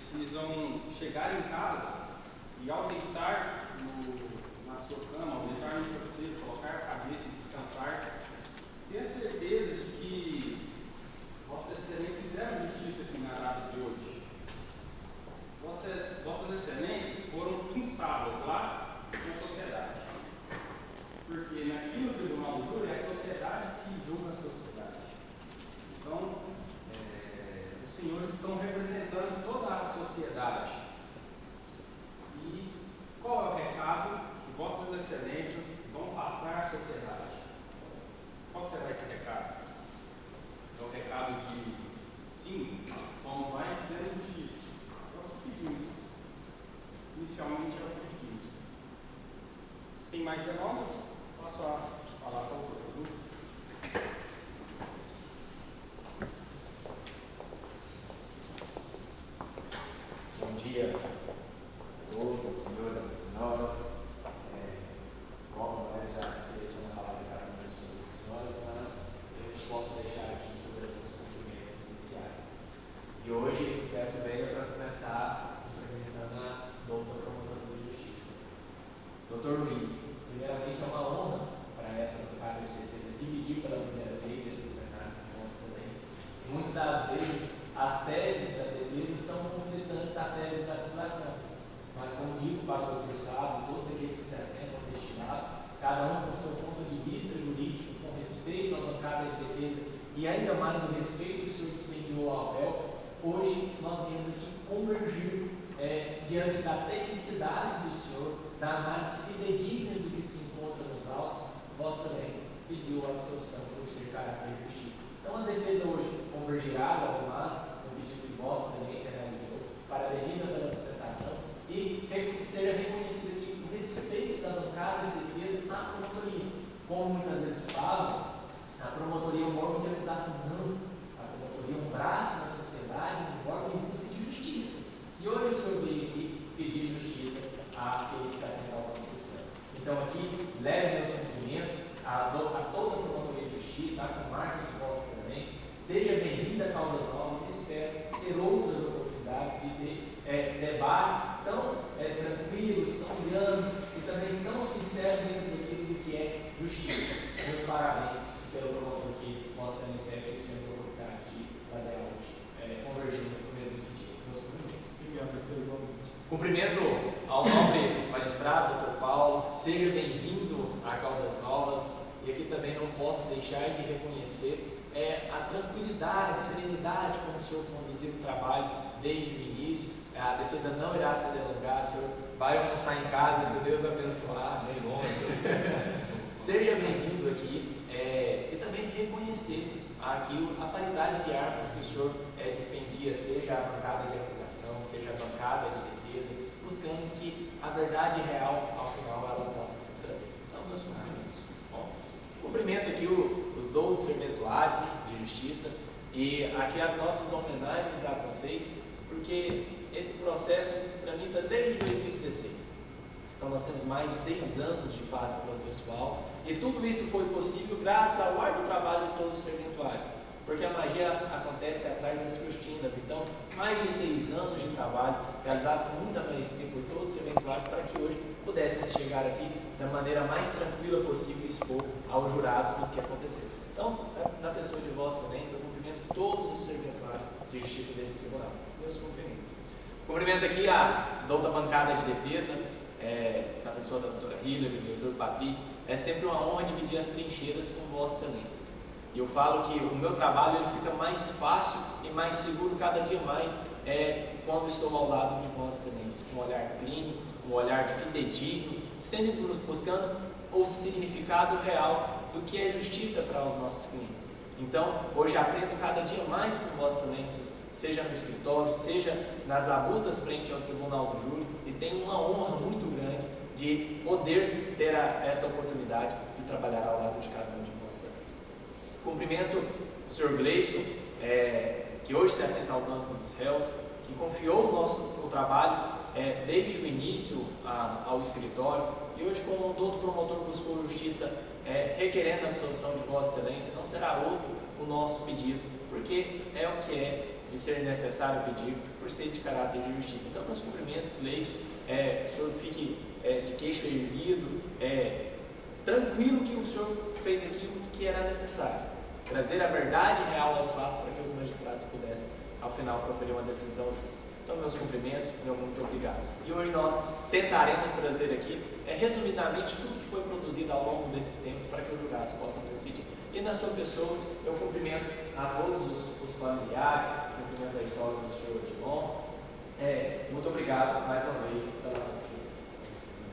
precisam chegar em casa e ao deitar na sua cama, ao deitar no travesseiro, colocar a cabeça e descansar, ter a certeza de que Vossas Excelências fizeram justiça aqui na data de hoje. Vossas Excelências foram pinçadas lá na sociedade. Porque aqui no Tribunal do Júri é a sociedade que julga a sociedade. Então, os senhores estão representando toda a sociedade. E qual é o recado que Vossas Excelências vão passar à sociedade? Qual será esse recado? É o recado de, sim, vamos lá e fizemos justiça. É o que pedimos. Inicialmente é o que pedimos. Sem mais delongas, passo a palavra ao doutor Lucas. Bom dia a todos, senhoras e senhoras. Como nós já direcionamos a palavra para as senhoras e senhoras, mas eu posso deixar aqui todos os cumprimentos iniciais. E hoje peço bem para começar cumprimentando a doutora promotora de justiça. Doutor Luiz, primeiramente é uma honra para essa bancada de defesa dividir pela primeira vez esse plenário com Vossa Excelência. E muitas das vezes as teses da defesa são conflitantes à tese da acusação. Mas, como digo para o doutor Sábio, todos aqueles que se assentam neste lado, cada um com o seu ponto de vista jurídico, com respeito à bancada de defesa e ainda mais o respeito que o senhor despediu ao APEL, hoje nós viemos aqui convergir diante da tecnicidade do senhor, da análise fidedigna do que se encontra nos autos. Vossa Excelência pediu a absolução por ser caráter de justiça. Então, a defesa hoje convergirá, mas no pedido que Vossa Excelência realizou, parabeniza pela sustentação e seja reconhecido aqui o respeito da bancada de defesa na promotoria. Como muitas vezes falam, a promotoria é um órgão de acusação. Não, a promotoria é um braço da sociedade, um órgão em busca de justiça. E hoje o senhor veio aqui pedir justiça àqueles que se assentam ao nome do céu. Então, aqui, leve meus cumprimentos a toda a promotoria de justiça, à comarca de Vossa Excelência. Seja bem-vinda a Caldas Novas e espero ter outras oportunidades de ter debates tão tranquilos, tão lianos e também tão sinceros dentro daquilo que é justiça. Meus parabéns pelo promotor que Vossa Excelência tivemos a oportunidade de trabalhar hoje, convergindo no mesmo sentido. Meus cumprimentos. Obrigado, doutor, igualmente. Cumprimento ao nobre magistrado, doutor Paulo, seja bem-vindo a Caldas Novas. E aqui também não posso deixar de reconhecer a tranquilidade, a serenidade como o senhor conduziu o trabalho desde o início. A defesa não irá se delongar, o senhor vai almoçar em casa, se Deus abençoar, bem longe. Seja bem-vindo aqui e também reconhecer aqui a paridade de armas que o senhor despendia, seja a bancada de acusação, seja a bancada de defesa, buscando que a verdade real, ao final, ela possa se trazer. Então, meus cumprimentos. Bom, cumprimento aqui os 12 serventuários de justiça e aqui as nossas homenagens a vocês, porque esse processo tramita desde 2016. Então nós temos mais de 6 anos de fase processual e tudo isso foi possível graças ao árduo trabalho de todos os serventuários, porque a magia acontece atrás das cortinas. Então, mais de 6 anos de trabalho realizado com muita maestria por todos os serventuários para que hoje pudéssemos chegar aqui da maneira mais tranquila possível e expor aos jurados tudo o que aconteceu. Então, na pessoa de Vossa Excelência, eu cumprimento todos os serventuários de justiça deste tribunal. Meus cumprimentos. Cumprimento aqui a outra bancada de defesa, na pessoa da doutora Hillary, do doutor Patrick. É sempre uma honra dividir as trincheiras com Vossa Excelência. E eu falo que o meu trabalho ele fica mais fácil e mais seguro cada dia mais quando estou ao lado de Vossa Excelência, com um olhar clínico, um olhar fidedigno, sempre buscando o significado real do que é justiça para os nossos clientes. Então, hoje aprendo cada dia mais com Vossa Excelência, seja no escritório, seja nas labutas frente ao Tribunal do Júri, e tenho uma honra muito grande de poder ter essa oportunidade de trabalhar ao lado de cada um de Vossa Excelência. Cumprimento o senhor Gleison, que hoje se assenta ao banco dos réus, que confiou o trabalho desde o início ao escritório, e hoje, como o doutor promotor buscou justiça requerendo a absolução de Vossa Excelência, não será outro o nosso pedido, porque é o que é de ser necessário pedir, por ser de caráter de justiça. Então, meus cumprimentos, Gleison, o senhor fique de queixo erguido, tranquilo que o senhor fez aquilo que era necessário, trazer a verdade real aos fatos para que os magistrados pudessem, ao final, proferir uma decisão justa. Então, meus cumprimentos, meu muito obrigado. E hoje nós tentaremos trazer aqui, resumidamente, tudo que foi produzido ao longo desses tempos para que os julgados possam decidir. E na sua pessoa, eu cumprimento a todos os familiares, cumprimento a sogra do senhor Edmond. Muito obrigado mais uma vez pela confiança.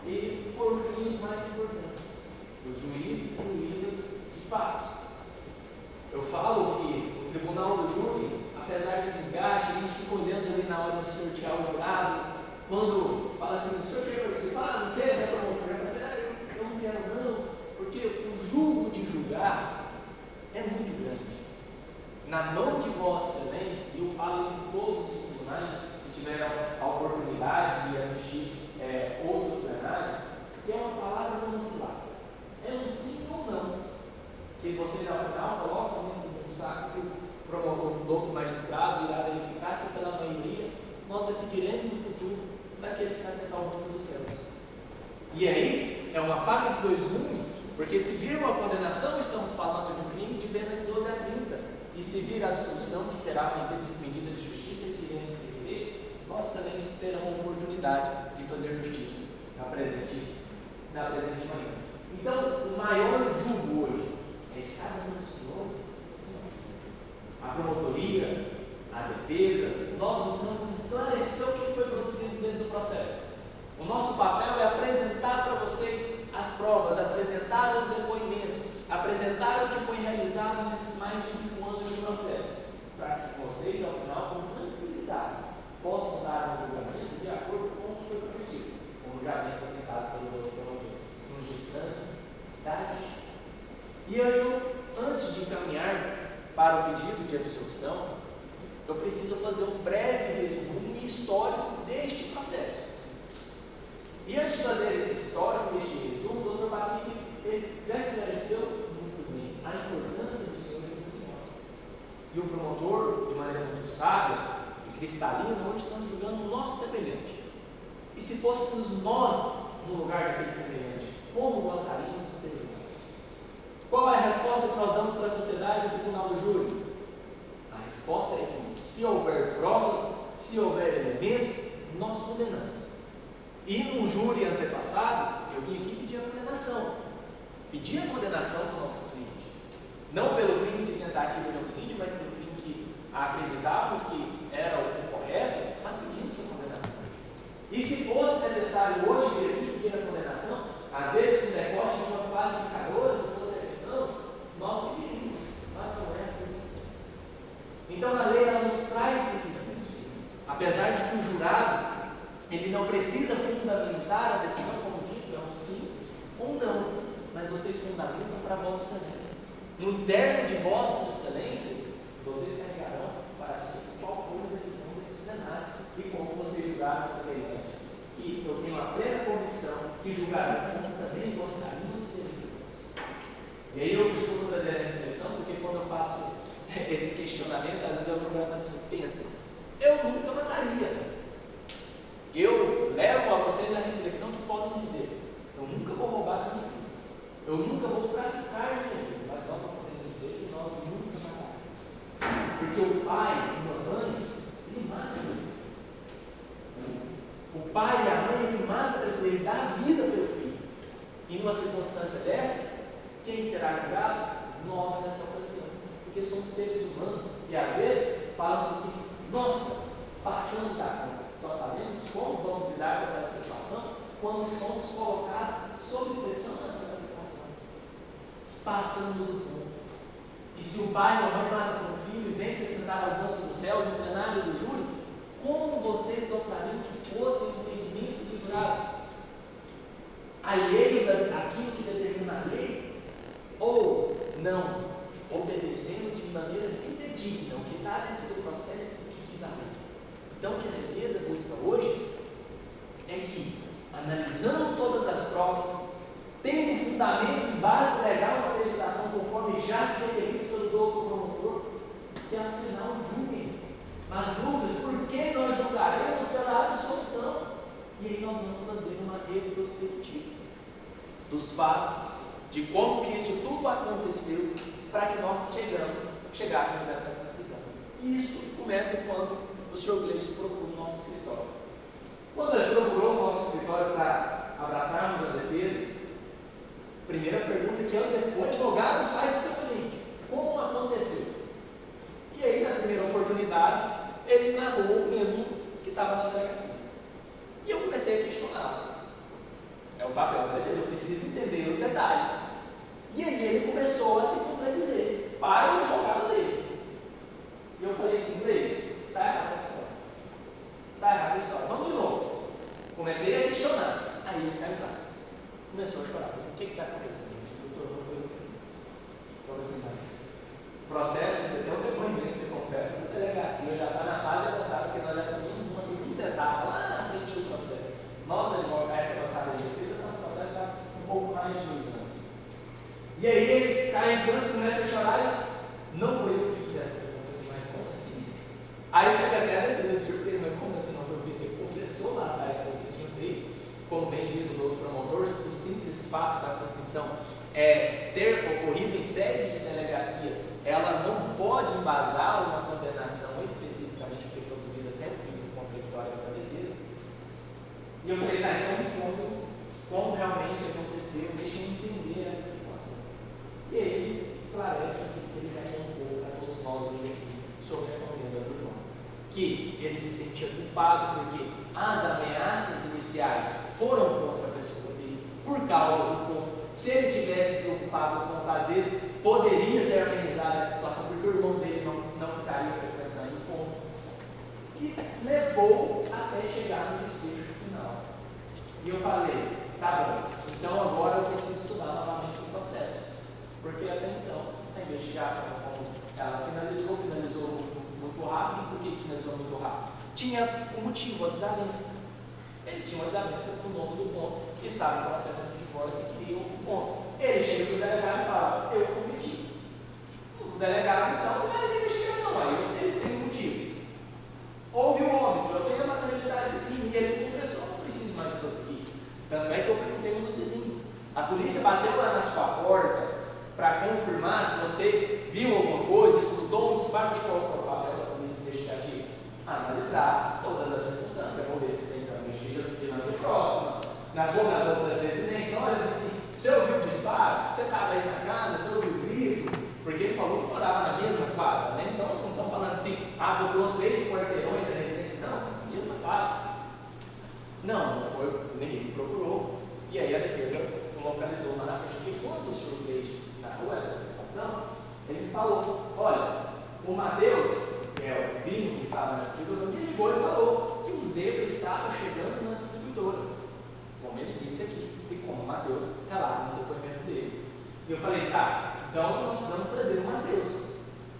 E por fim, os mais importantes, os juízes e juízas de fato. Eu falo que o tribunal do júri, apesar do desgaste, a gente fica olhando ali na hora de sortear o jurado, quando fala assim, o senhor quer participar? Não quer? Eu não quero não, porque o julgo de julgar é muito grande. Na mão de Vossa Excelência, e eu falo isso em todos os tribunais que tiveram a oportunidade de assistir outros plenários, que é uma palavra não vacilar. É um sim ou não, que vocês ao final colocam dentro do saco que o promotor, do outro magistrado irá verificar se pela maioria nós decidiremos no futuro daquele que está sentado ao mundo dos céus. E aí, é uma faca de dois gumes, porque se vir uma condenação, estamos falando de um crime de pena de 12 a 30. E se vir a absolução, que será uma medida de justiça que iremos seguir, Vossa Excelência terão a oportunidade de fazer justiça na presente manhã. Então, o maior julgo hoje é de cada um dos senhores. A promotoria, a defesa, nós buscamos esclarecer o que foi produzido dentro do processo. O nosso papel é apresentar para vocês as provas, apresentar os depoimentos, apresentar o que foi realizado nesses mais de 5 anos de processo, para que vocês, ao final, com tranquilidade, possam dar um julgamento de acordo com o que foi prometido, como já vem sustentado pelo promotor, nos instantes da justiça. E eu, antes de encaminhar para o pedido de absolução, eu preciso fazer um breve resumo histórico deste processo. E antes de fazer esse histórico, este resumo, o doutor Patrick já esclareceu muito bem a importância do senhor e da senhora. E o promotor, de maneira muito sábia e cristalina, hoje estamos julgando o nosso semelhante. E se fôssemos nós no lugar daquele semelhante, como gostaríamos de ser julgados? Qual é a resposta que nós damos para a sociedade do tribunal do júri? A resposta é que, se houver provas, se houver elementos, nós condenamos. E no júri antepassado, eu vim aqui pedir a condenação. Pedir a condenação do nosso cliente. Não pelo crime de tentativa de homicídio, mas pelo crime que acreditávamos que era o correto, mas pedimos a condenação. E se fosse necessário hoje vir aqui pedir a condenação, às vezes com decote de uma qualificadora, se fosse a questão, nós pediríamos, mas não é a circunstância. Então a lei ela nos traz esses princípios. Apesar de que o jurado ele não precisa fundamentar a decisão, como dito, é um sim ou não, mas vocês fundamentam para Vossa Excelência. No interno de Vossa Excelência, vocês carregarão para si qual foi a decisão desse plenário e como vocês julgaram o semelhante. Que eu tenho a plena convicção que julgarão como também gostariam de ser julgados. E aí eu costumo trazer a reflexão, porque quando eu faço esse questionamento, às vezes eu vou falar assim, pensa, eu nunca mataria. Eu levo a vocês a reflexão que podem dizer, eu nunca vou roubar na minha vida, eu nunca vou praticar na minha vida, mas nós podemos dizer que nós nunca mataremos. Porque o pai e a mãe, ele mata o filho. O pai e a mãe, ele mata pelo filho, ele dá a vida pelo filho. E numa circunstância dessa, quem será julgado? Nós nessa ocasião. Porque somos seres humanos e às vezes falamos assim, nossa, passamos da conta. Só sabemos como vamos lidar com aquela situação quando somos colocados sob pressão naquela situação, passando do ponto. E se o pai ou a mãe mata com o filho e vem se sentar ao banco do céu, no plenário do júri, como vocês gostariam que fosse o entendimento dos jurados? Alheios àquilo que determina a lei? Ou não, obedecendo de maneira fidedigna o que está dentro do processo que diz a lei? Então, o que a defesa busca hoje é que, analisando todas as provas, tendo fundamento e base legal na legislação, conforme já requerido pelo doutor promotor, que afinal julguem, mas nós vamos fazer uma retrospectiva dos fatos, de como que isso tudo aconteceu para que nós chegássemos nessa conclusão. E isso começa quando o Sr. Gleison procura o nosso escritório. Quando ele procurou o nosso escritório para abraçarmos a defesa, a primeira pergunta que o advogado faz para o seu cliente: como aconteceu? E aí, na primeira oportunidade, ele narrou o mesmo que estava na delegacia. E eu comecei a questioná-lo. É o papel da defesa, eu preciso entender os detalhes. E aí ele começou a se contradizer para o advogado dele. E eu falei assim: Gleison, está errada a história. Está errada a história. Vamos de novo. Comecei a questionar. Aí ele caiu lá. Começou a chorar. O que está acontecendo? Doutor, não foi eu que fiz. Falei assim: mas o processo, você tem um depoimento, você confessa na delegacia, já está na fase avançada, porque nós já assumimos uma segunda etapa lá na frente do processo. Nós, essa bancada de defesa, está no processo há um pouco mais de 2 anos. E aí ele cai em prantos, começa a chorar e não foi eu que fiz essa pergunta, assim, mas como assim? Aí teve até a defesa de surpresa, mas como assim não foi eu que fiz? Você confessou lá atrás que você tinha feito, como bem dito do promotor, o simples fato da confissão ter ocorrido em sede de delegacia, ela não pode embasar uma condenação especificamente porque produzida sempre contraditória pela defesa. E eu falei: então me conta como realmente aconteceu, deixa eu entender essa situação. E ele esclarece o que ele já contou para todos nós hoje aqui sobre a condena do João. Que ele se sentia culpado porque as ameaças iniciais foram contra a pessoa dele, por causa do ponto. Se ele tivesse se ocupado com o ponto, às vezes poderia ter amenizado essa situação, porque o irmão dele não ficaria frequentando o ponto. E levou até chegar no desfecho final. E eu falei: tá bom, então agora eu preciso estudar novamente o processo. Porque até então, a investigação, como ela finalizou muito rápido. E por que finalizou muito rápido? Tinha um motivo, a desavença. Ele tinha uma desavença com o dono do ponto, que estava em processo de divórcio e queria um ponto. Ele chega para o delegado e fala: eu cometi. O delegado então faz a investigação, aí ele tem um motivo. Houve um óbito, eu tenho a maternidade do crime, e ele confessou: não preciso mais prosseguir. Tanto é que eu perguntei a um dos vizinhos. A polícia bateu lá na sua porta para confirmar se você viu alguma coisa, escutou um disparo. Qual é o papel da polícia investigativa? Analisar todas as circunstâncias, vamos ver se tem também vigilância próxima. Nas outras residências, olha, assim, você ouviu o disparo? Você estava aí na casa, você ouviu o grito? Porque ele falou que morava na mesma quadra, né? Então não estão falando assim: procurou 3 quarteirões da residência. Não, na mesma quadra. Não foi, ninguém procurou. E aí a defesa localizou lá na frente. Porque quando o senhor Gleison narrou essa situação, ele me falou: olha, o Mateus, que é o Binho que estava na distribuidora, me ligou e falou que o Zebra estava chegando na distribuidora, como ele disse aqui, e como o Mateus relata no depoimento dele. E eu falei: tá, então nós precisamos trazer o Mateus.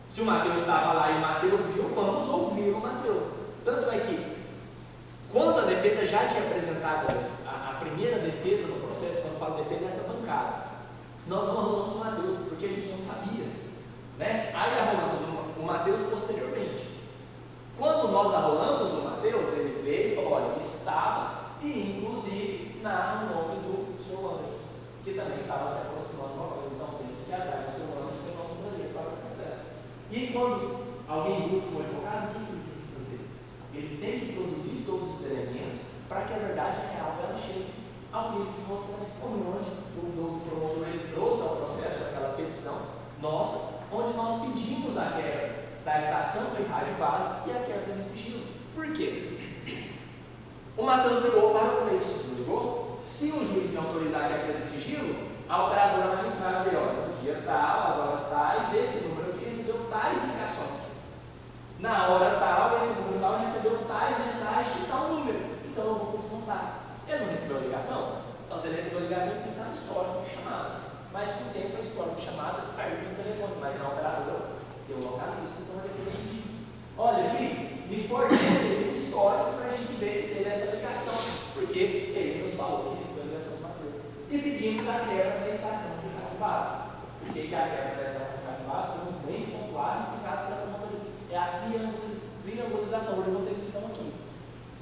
Se o Mateus estava lá e o Mateus viu, vamos ouvir o Mateus. Tanto é que, quando a defesa já tinha apresentado a primeira defesa no processo, quando eu falo defesa, nessa bancada, nós não arrolamos o Mateus, porque a gente não sabia, né? Aí arrolamos o Mateus posteriormente. Quando nós arrolamos o Mateus, ele veio e falou: olha, eu estava, e inclusive narra o nome do Sr. Anderson, que também estava se aproximando novamente. Então temos que ir atrás do Sr. Anderson, que vamos trazer para o processo. E quando alguém busca um advogado, o que ele tem que fazer? Ele tem que produzir todos os elementos para que a verdade real ela chegue ao livro que você respondeu, onde o promotor ele trouxe ao processo aquela petição nossa, onde nós pedimos a quebra da estação de rádio base e a quebra de sigilo. Por quê? O Mateus ligou para o Gleison, não ligou? Se o juiz me autorizar a quebra de sigilo, a operadora vai limpar e dizer: olha, no dia tal, às horas tais, esse número aqui recebeu tais ligações. Na hora tal, esse número tal recebeu tais mensagens de tal número. Então eu vou confrontar. Ele não recebeu a ligação? Então, se ele recebeu a ligação, ele tem que estar no histórico de chamada. Mas com o tempo, a histórico de chamada perde no telefone, mas na operadora eu localizo. Então, eu vou pedir: olha, juiz, me fornece o histórico para a gente ver se teve essa ligação, porque ele nos falou que recebeu a ligação do Mateus. E pedimos a quebra da estação de rádio base. Por que a quebra da estação de rádio base foi bem pontuado e explicado pela promotoria? É a triangulização, onde vocês estão aqui.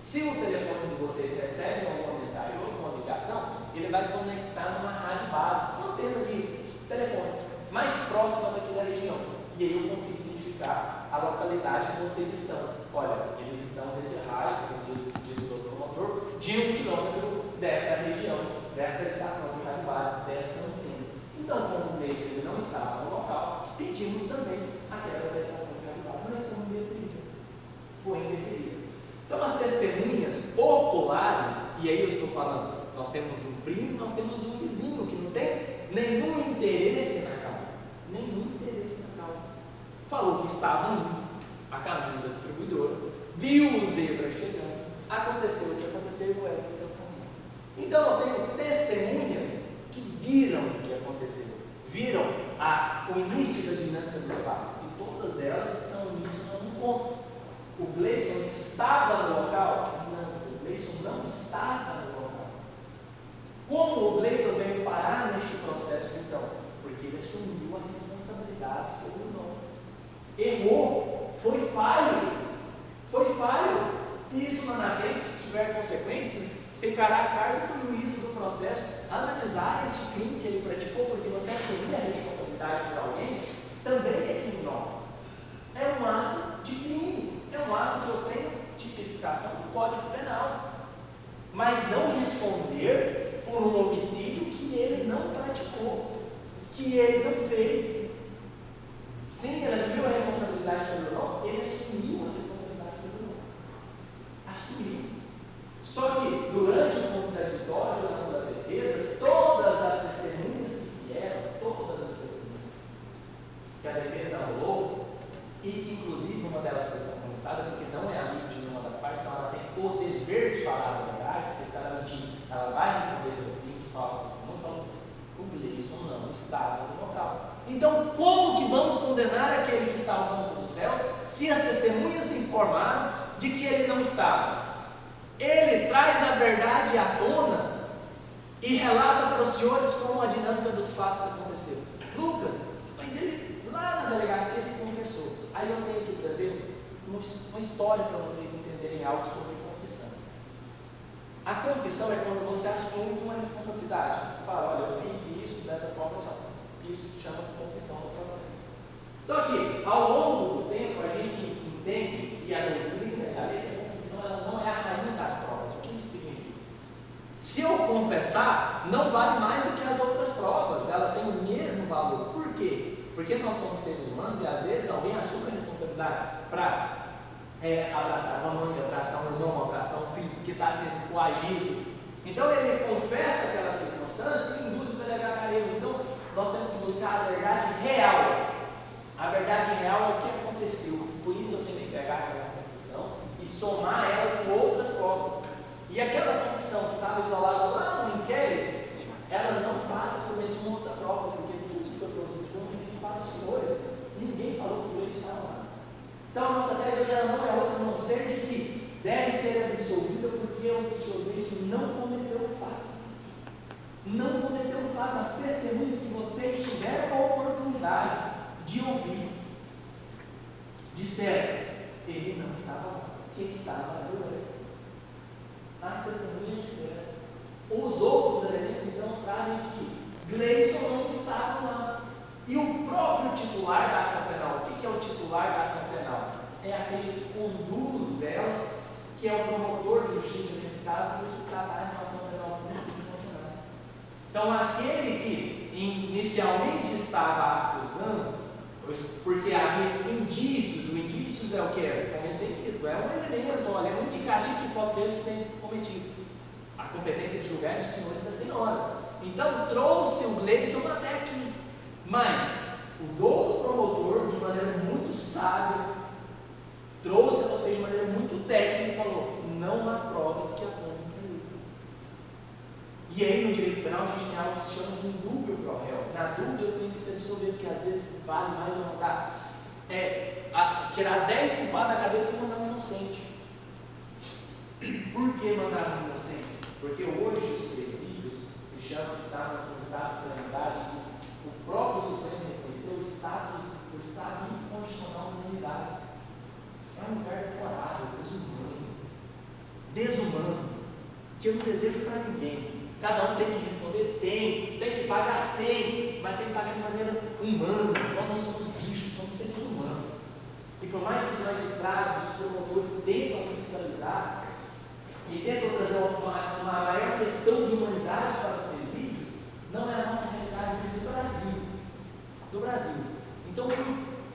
Se o telefone de vocês recebe alguma mensagem ou alguma ligação, ele vai conectar numa rádio base, uma antena de telefone mais próxima daqui da região. E aí eu consigo identificar a localidade que vocês estão. Olha, eles estão nesse raio, como diz o doutor motor, de 1 quilômetro dessa região, dessa estação de rádio base, dessa antena. Então, como o Gleison ele não estava no local, pedimos também a quebra da estação de rádio base, mas foi indeferida. Foi indeferida. Então, as testemunhas oculares, e aí eu estou falando, nós temos um primo, nós temos um vizinho que não tem nenhum interesse na causa. Nenhum interesse na causa. Falou que estava indo a caminho da distribuidora, viu o zebra chegando, aconteceu o que aconteceu e o Wesley saiu caminho. Então, eu tenho testemunhas que viram o que aconteceu, viram o início da dinâmica dos fatos, e todas elas são início de um encontro. O Gleison estava no local? Não, o Gleison não estava no local. Como o Gleison veio parar neste processo, então? Porque ele assumiu a responsabilidade pelo irmão. Errou, foi falho. E isso lá na frente, se tiver consequências, ficará a cargo do juízo do processo analisar este crime que ele praticou, porque você assumir a responsabilidade por alguém também é criminoso. É um ato de crime, é um ato que eu tenho tipificação do Código Penal. Mas não responder por um homicídio que ele não praticou, que ele não fez. Sim, ele assumiu a responsabilidade pelo irmão, ele assumiu a responsabilidade pelo irmão. Assumiu. Só que durante o contraditório da defesa, todas as testemunhas que vieram, todas as testemunhas que a defesa rolou, e que inclusive uma delas foi comunicada, porque não é amigo de nenhuma das partes, então ela tem o dever de falar a verdade, porque se ela mentir, ela vai responder pelo crime de falso testemunho. Então, o Gleison não estava no local. Então, como que vamos condenar aquele que está ao campo dos céus, se as testemunhas se informaram de que ele não estava? Ele traz a verdade à tona e relata para os senhores como a dinâmica dos fatos aconteceu. Lucas, mas ele lá na delegacia ele confessou. Aí eu tenho que trazer uma história para vocês entenderem algo sobre confissão. A confissão é quando você assume uma responsabilidade. Você fala, olha, eu fiz isso dessa forma só. Isso se chama de confissão no processo. Só que, ao longo do tempo, a gente entende, e a doutrina e a lei, que a confissão ela não é a rainha das provas. O que isso significa? Se eu confessar, não vale mais do que as outras provas. Ela tem o mesmo valor. Por quê? Porque nós somos seres humanos e às vezes alguém assume a responsabilidade para abraçar uma mãe, abraçar um irmão, abraçar um filho que está sendo coagido. Então ele confessa aquela circunstância e induz o delegado a erro. Então nós temos que buscar a verdade real. A verdade real é o que aconteceu. Por isso eu tenho que pegar aquela confissão e somar ela com outras provas. E aquela confissão que estava isolada lá no inquérito, ela não passa por nenhuma outra prova, porque tudo que foi produzido para os senhores, ninguém falou que o Gleison estava lá. Então a nossa tese ela não é outra, a não ser de que deve ser absolvida porque o senhor Gleison não cometeu o fato. Não cometeu o fato. As testemunhas que vocês tiveram a oportunidade de ouvir disseram, ele não estava lá, quem estava era o Wesley. As testemunhas disseram. Os outros elementos então trazem que Gleison não estava lá. E o próprio titular da ação penal, o que é o titular da ação penal? É aquele que conduz ela, que é o promotor de justiça nesse caso, por se tratar de uma ação penal pública e funcionária. Então, aquele que inicialmente estava acusando, porque havia indícios, o indícios é o que é? É um elemento, olha, é um indicativo que pode ser que tenha cometido. A competência de julgar é dos senhores e das senhoras. Então, trouxe o Gleison até aqui. Mas o outro promotor, de maneira muito sábia, trouxe a vocês de maneira muito técnica e falou: não há provas que apontem para ele. E aí no direito penal a gente tem algo que se chama de indúbio pro réu. Na dúvida eu tenho que se absolver, porque às vezes vale mais ou não dá. Tirar 10 culpados da cadeia do que mandar um inocente. Por que mandar um inocente? Porque hoje os presídios se chamam de estado de calamidade. O próprio Supremo reconheceu o estado incondicional das unidades. É um lugar decorado, desumano, humano, que eu não desejo para ninguém. Cada um tem que responder? Tem que pagar? Tem, mas tem que pagar de maneira humana. Nós não somos bichos, somos seres humanos. E por mais que os magistrados, os promotores tentam fiscalizar e tentam trazer uma maior questão de humanidade para os presídios, não é a nossa realidade do Brasil. Então, por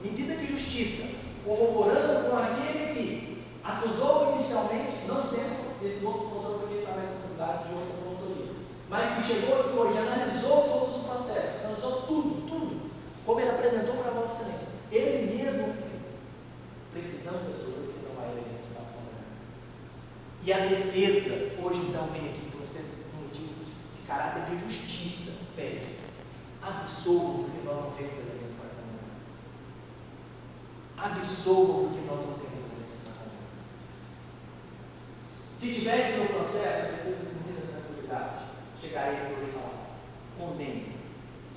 medida de justiça, corroborando com aquele que acusou inicialmente, não sendo esse outro promotor porque estava a responsabilidade de outra promotoria, mas que chegou aqui hoje, analisou todos os processos, analisou tudo, como ele apresentou para Vossa Excelência. Ele mesmo, precisamos resolver que não vai ele estar condenado. E a defesa, hoje então, vem aqui por ser um motivo de caráter de justiça, pede, absolvam porque nós não temos elementos para condenar. Absolvam porque nós não temos elementos para condenar. Se tivesse no processo, a defesa com muita tranquilidade, chegaria aqui hoje e falasse, condene.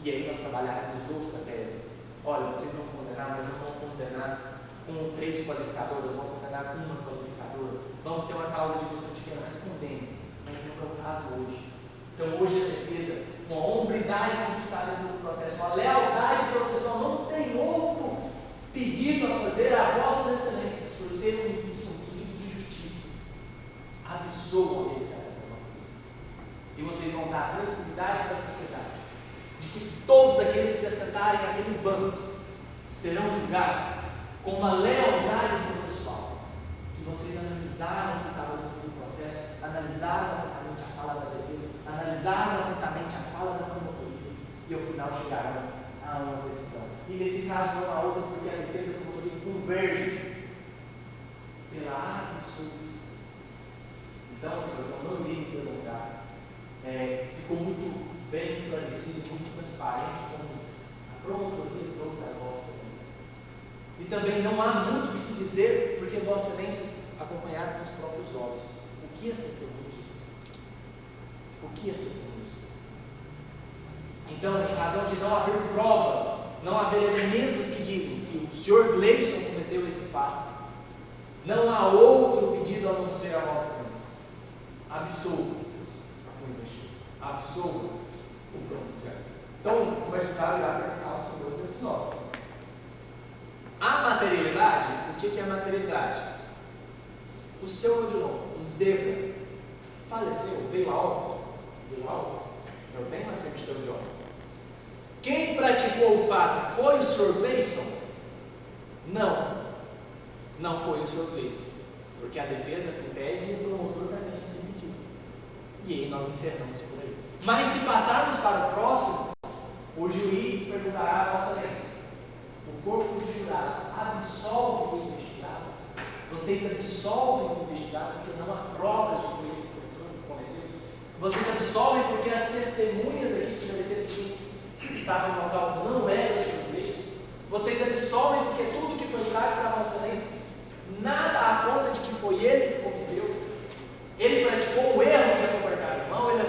E aí nós trabalharíamos outra tese. Olha, vocês vão condenar, mas não vão condenar com 3 qualificadoras, vão condenar com 1 qualificadora. Vamos ter uma causa de indução de pena, mas condene. Mas não é o caso hoje. Então hoje a defesa, com a hombridade que está dentro do processo, a lealdade processual, não tem outro pedido a fazer a Vossas Excelências, por ser um pedido de justiça. Absolvam eles essa coisa. E vocês vão dar tranquilidade para a sociedade, de que todos aqueles que se assentarem naquele banco serão julgados com uma lealdade processual, que vocês analisaram o que estava dentro do processo, analisaram atentamente a fala da defesa, analisaram atentamente a fala da promotoria, e ao final chegaram a uma decisão. E nesse caso não há outra, porque a defesa da promotoria converge pela absolução. Então, senhores, eu não irei me perguntar, ficou muito bem esclarecido, muito transparente como a promotoria trouxe a Vossa Excelência. E também não há muito o que se dizer, porque Vossa Excelência acompanharam com os próprios olhos. O que as testemunhas disseram? O que as testemunhas disseram? Então, em razão de não haver provas, não haver elementos que digam que o senhor Gleison cometeu esse fato, não há outro pedido a não ser a Vossa Excelência. Absolva o investido. Absolva o pronunciado. Então, o magistrado irá perguntar aos senhores desse nome. A materialidade, o que é a materialidade? O seu Odilon, o Zebra, faleceu, veio a óbito. Eu tenho uma certidão de óbito. Quem praticou o fato foi o senhor Gleison? Não foi o senhor Gleison, porque a defesa se impede e o promotor também se impediu. E aí nós encerramos por aí. Mas se passarmos para o próximo, o juiz perguntará a Vossa Excelência: o corpo de jurados absolve o investigado? Vocês absolvem o investigado porque não há provas de que ele cometeu? Vocês absolvem porque as testemunhas aqui estabeleceram que estavam no local não eram o senhor Gleison? Vocês absolvem porque tudo que foi trago para a Vossa Excelência, nada aponta de que foi ele que cometeu? Ele praticou o erro de acobertar o irmão, ele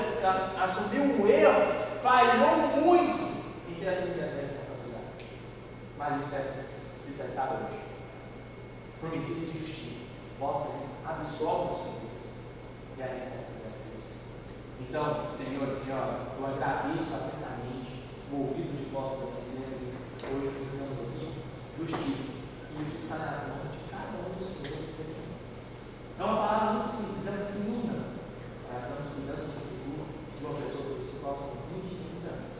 assumiu um erro, falhou muito em ter assumido essa responsabilidade. Mas isso é se cessado hoje. Por medida de justiça, Vossa Excelência absolve os senhores. E a resposta deve ser sim. Então, senhores e senhoras, eu agradeço atentamente o ouvido de Vossa Excelência, hoje buscamos aqui justiça. E isso está nas mãos de cada um dos senhores desse mundo. É uma palavra muito simples, é muito simples. Nós estamos cuidando do futuro de uma pessoa dos próximos 20, 30 anos.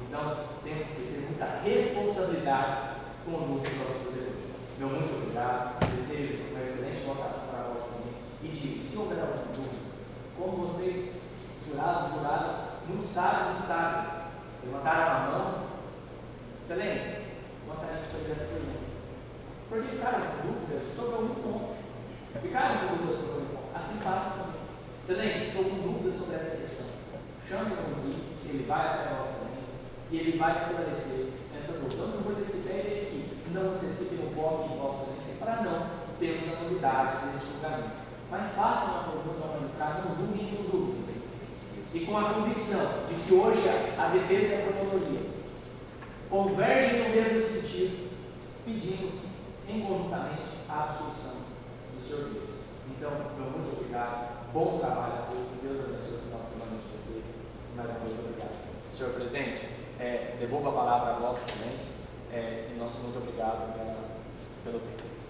Então, temos que ter muita responsabilidade conjunto para os seus eleitores. Meu muito obrigado, desejo uma excelente votação para Vossa Excelência. E digo, se houver alguma dúvida, como vocês, jurados, muito sábios e sábias, levantaram a mão, Excelência, gostaria de fazer essa pergunta. Porque ficaram com dúvidas sobre algum ponto. Ficaram com dúvidas sobre algum ponto. Assim faça também. Excelência, estou com dúvidas sobre essa questão. Chame o juiz, ele vai até a Vossa Excelência e ele vai esclarecer essa dúvida. A única coisa que se pede é que não antecipem o voto de Vossa Excelência para não termos a novidade desse julgamento. Mas façam uma pergunta ao magistrado, não julguem com dúvida. E com a convicção de que hoje a defesa e a promotoria convergem no mesmo sentido, pedimos inconjuntamente a absolução do senhor Deus. Então, meu muito obrigado, bom palavra a Vossa Excelência, e nosso muito obrigado pelo tempo.